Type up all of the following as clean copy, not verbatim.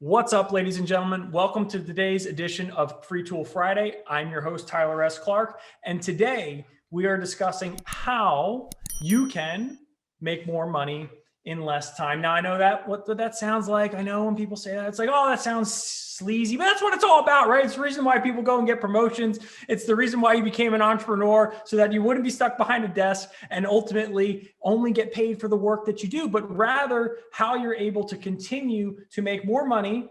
What's up, ladies and gentlemen? Welcome to today's edition of Free Tool Friday. I'm your host, Tyler S. Clark, and today we are discussing how you can make more money in less time. Now, I know what that sounds like. I know when people say that, it's like, oh, that sounds sleazy, but that's what it's all about, right? It's the reason why people go and get promotions. It's the reason why you became an entrepreneur, so that you wouldn't be stuck behind a desk and ultimately only get paid for the work that you do, but rather how you're able to continue to make more money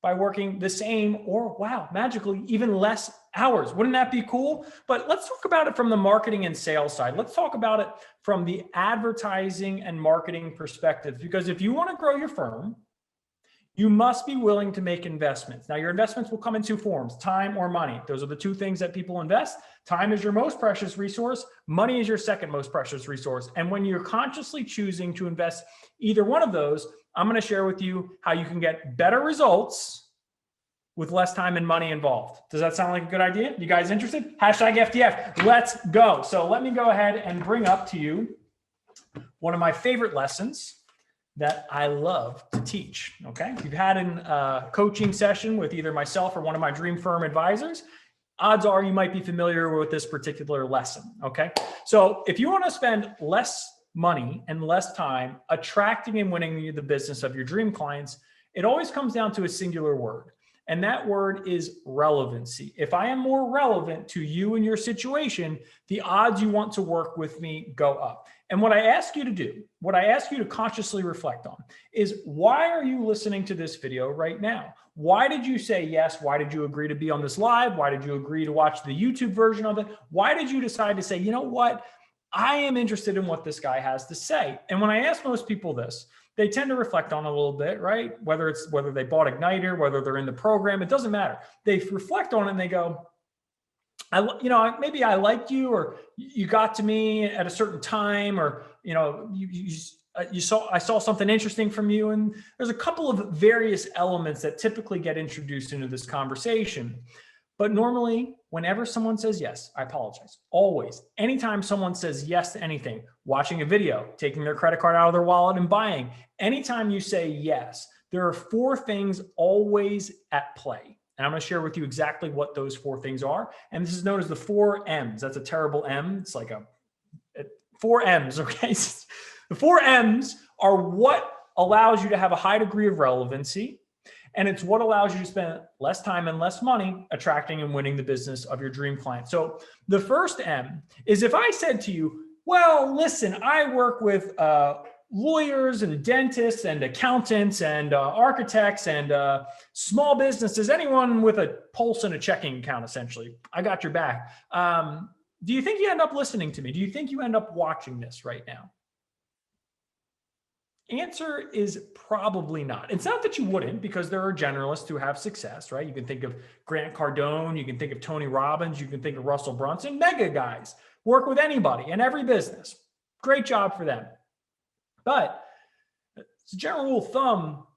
by working the same or, wow, magically, even less hours. Wouldn't that be cool? But let's talk about it from the marketing and sales side. Let's talk about it from the advertising and marketing perspective, because if you want to grow your firm, you must be willing to make investments. Now, your investments will come in two forms, time or money. Those are the two things that people invest. Time is your most precious resource. Money is your second most precious resource. And when you're consciously choosing to invest either one of those, I'm going to share with you how you can get better results with less time and money involved. Does that sound like a good idea? You guys interested? Hashtag FTF. Let's go. So let me go ahead and bring up to you one of my favorite lessons that I love to teach. Okay. If you've had a coaching session with either myself or one of my dream firm advisors, odds are you might be familiar with this particular lesson. Okay. So if you want to spend less money and less time attracting and winning the business of your dream clients, it always comes down to a singular word. And that word is relevancy. If I am more relevant to you and your situation, the odds you want to work with me go up. And what I ask you to do, what I ask you to consciously reflect on is, why are you listening to this video right now? Why did you say yes? Why did you agree to be on this live? Why did you agree to watch the YouTube version of it? Why did you decide to say, you know what? I am interested in what this guy has to say. And when I ask most people this, they tend to reflect on it a little bit, right? Whether they bought Igniter, whether they're in the program, it doesn't matter. They reflect on it and they go, maybe I liked you, or you got to me at a certain time, or, I saw something interesting from you. And there's a couple of various elements that typically get introduced into this conversation. But normally, whenever someone says yes, I apologize. Always, anytime someone says yes to anything, watching a video, taking their credit card out of their wallet and buying, anytime you say yes, there are four things always at play. And I'm going to share with you exactly what those four things are. And this is known as the 4 M's. That's a terrible M. It's like 4 M's, okay? The 4 M's are what allows you to have a high degree of relevancy. And it's what allows you to spend less time and less money attracting and winning the business of your dream client. So the first M is, if I said to you, well, listen, I work with lawyers and dentists and accountants and architects and small businesses, anyone with a pulse and a checking account, essentially, I got your back. Do you think you end up listening to me? Do you think you end up watching this right now? Answer is probably not. It's not that you wouldn't, because there are generalists who have success, right? You can think of Grant Cardone, you can think of Tony Robbins, you can think of Russell Brunson, mega guys, work with anybody in every business. Great job for them. But as a general rule of thumb,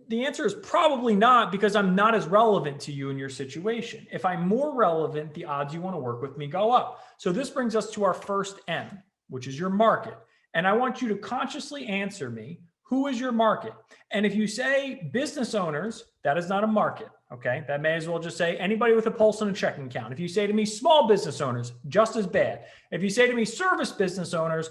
the answer is probably not, because I'm not as relevant to you and your situation. If I'm more relevant, the odds you want to work with me go up. So this brings us to our first M, which is your market. And I want you to consciously answer me, who is your market? And if you say business owners, that is not a market, okay? That may as well just say anybody with a pulse and a checking account. If you say to me small business owners, just as bad. If you say to me service business owners,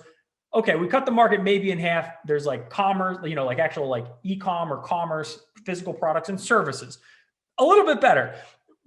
okay, we cut the market maybe in half. There's like commerce, like actual like e-com or commerce, physical products and services. A little bit better.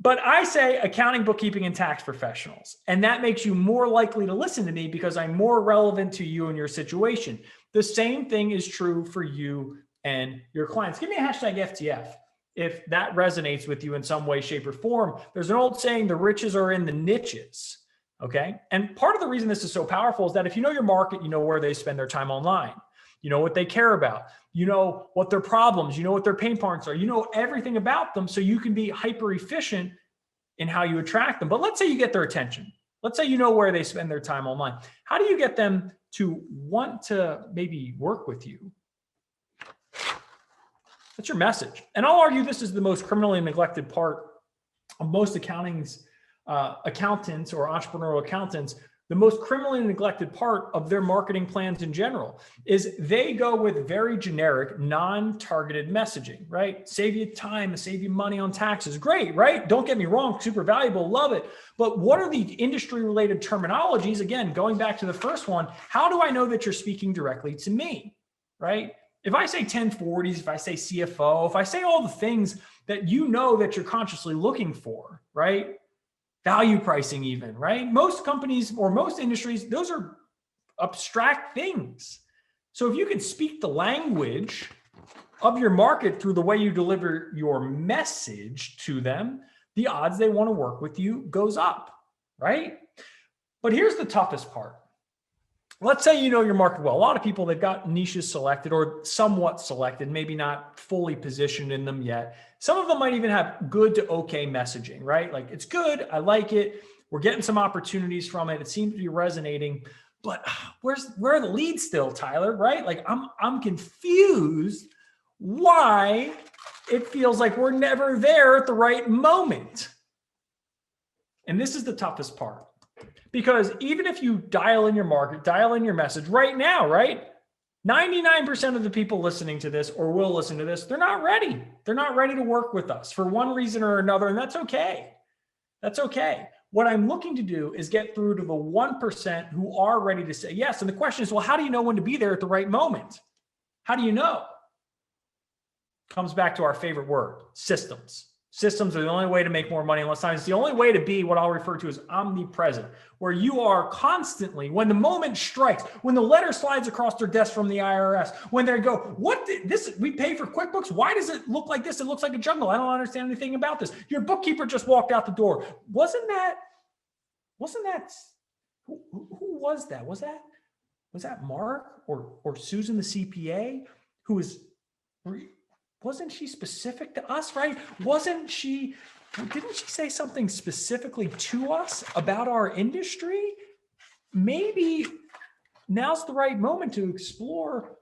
But I say accounting, bookkeeping, and tax professionals. And that makes you more likely to listen to me, because I'm more relevant to you and your situation. The same thing is true for you and your clients. Give me a hashtag FTF if that resonates with you in some way, shape, or form. There's an old saying, the riches are in the niches. Okay. And part of the reason this is so powerful is that if you know your market, you know where they spend their time online. You know what they care about. You know what their problems, you know what their pain points are. You know everything about them, so you can be hyper efficient in how you attract them. But let's say you get their attention. Let's say you know where they spend their time online. How do you get them to want to maybe work with you? That's your message. And I'll argue this is the most criminally neglected part of most accountants or entrepreneurial accountants. the most criminally neglected part of their marketing plans in general is they go with very generic, non-targeted messaging, right? Save you time, save you money on taxes. Great, right? Don't get me wrong, super valuable, love it. But what are the industry-related terminologies? Again, going back to the first one, how do I know that you're speaking directly to me, right? If I say 1040s, if I say CFO, if I say all the things that you know that you're consciously looking for, right? Value pricing even, right? Most companies or most industries, those are abstract things. So if you can speak the language of your market through the way you deliver your message to them, the odds they want to work with you goes up, right? But here's the toughest part. Let's say you know your market well. A lot of people, they've got niches selected or somewhat selected, maybe not fully positioned in them yet. Some of them might even have good to okay messaging, right? Like, it's good, I like it, we're getting some opportunities from it, it seems to be resonating, but where are the leads still, Tyler, right? Like, I'm confused why it feels like we're never there at the right moment. And this is the toughest part. Because even if you dial in your market, dial in your message right now, right? 99% of the people listening to this or will listen to this, they're not ready. They're not ready to work with us for one reason or another, and that's okay. That's okay. What I'm looking to do is get through to the 1% who are ready to say yes. And the question is, well, how do you know when to be there at the right moment? How do you know? Comes back to our favorite word, systems. Systems are the only way to make more money in less time. It's the only way to be what I'll refer to as omnipresent, where you are constantly, when the moment strikes, when the letter slides across their desk from the IRS, when they go, we pay for QuickBooks, why does it look like this? It looks like a jungle. I don't understand anything about this. Your bookkeeper just walked out the door. Wasn't that, who was that? Was that Mark or Susan, the CPA, who was, wasn't she specific to us, right? Didn't she say something specifically to us about our industry? Maybe now's the right moment to explore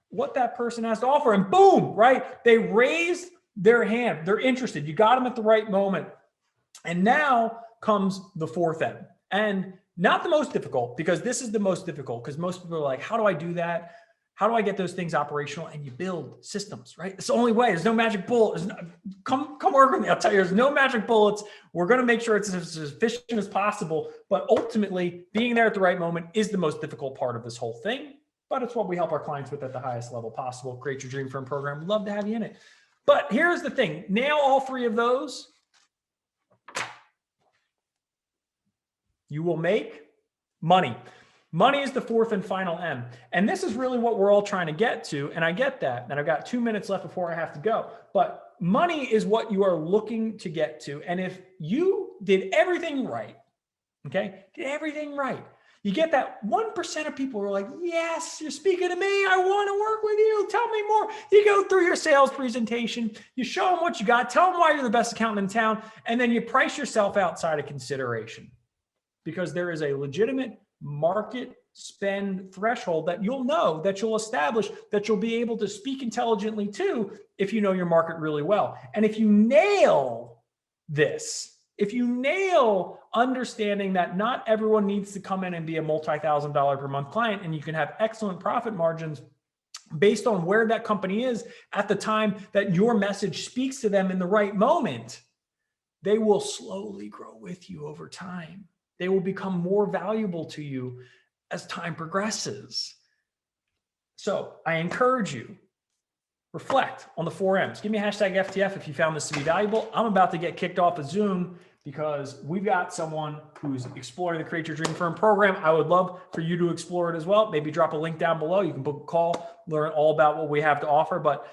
what that person has to offer. And boom, right? They raised their hand. They're interested. You got them at the right moment. And now comes the fourth M. And not the most difficult, because this is the most difficult, because most people are like, how do I do that? How do I get those things operational? And you build systems, right? It's the only way. There's no magic bullet. Come work with me. I'll tell you, there's no magic bullets. We're going to make sure it's as efficient as possible. But ultimately, being there at the right moment is the most difficult part of this whole thing. But it's what we help our clients with at the highest level possible. Create Your Dream Firm program. We'd love to have you in it. But here's the thing. Nail all three of those, you will make money. Money is the fourth and final M. And this is really what we're all trying to get to. And I get that. And I've got 2 minutes left before I have to go. But money is what you are looking to get to. And if you did everything right, okay, you get that 1% of people who are like, yes, you're speaking to me. I want to work with you. Tell me more. You go through your sales presentation. You show them what you got. Tell them why you're the best accountant in town. And then you price yourself outside of consideration, because there is a legitimate market spend threshold that you'll know, that you'll establish, that you'll be able to speak intelligently to if you know your market really well. And if you nail this, if you nail understanding that not everyone needs to come in and be a multi-$1,000 per month client, and you can have excellent profit margins based on where that company is at the time that your message speaks to them in the right moment, they will slowly grow with you over time. They will become more valuable to you as time progresses. So I encourage you, reflect on the 4 M's. Give me a hashtag FTF if you found this to be valuable. I'm about to get kicked off of Zoom because we've got someone who's exploring the Create Your Dream Firm program. I would love for you to explore it as well. Maybe drop a link down below. You can book a call, learn all about what we have to offer, but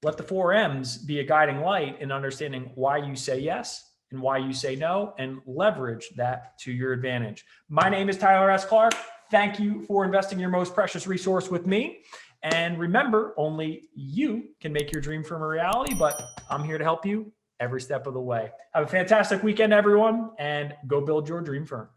let the 4 M's be a guiding light in understanding why you say yes and why you say no, and leverage that to your advantage. My name is Tyler S. Clark. Thank you for investing your most precious resource with me. And remember, only you can make your dream firm a reality, but I'm here to help you every step of the way. Have a fantastic weekend, everyone, and go build your dream firm.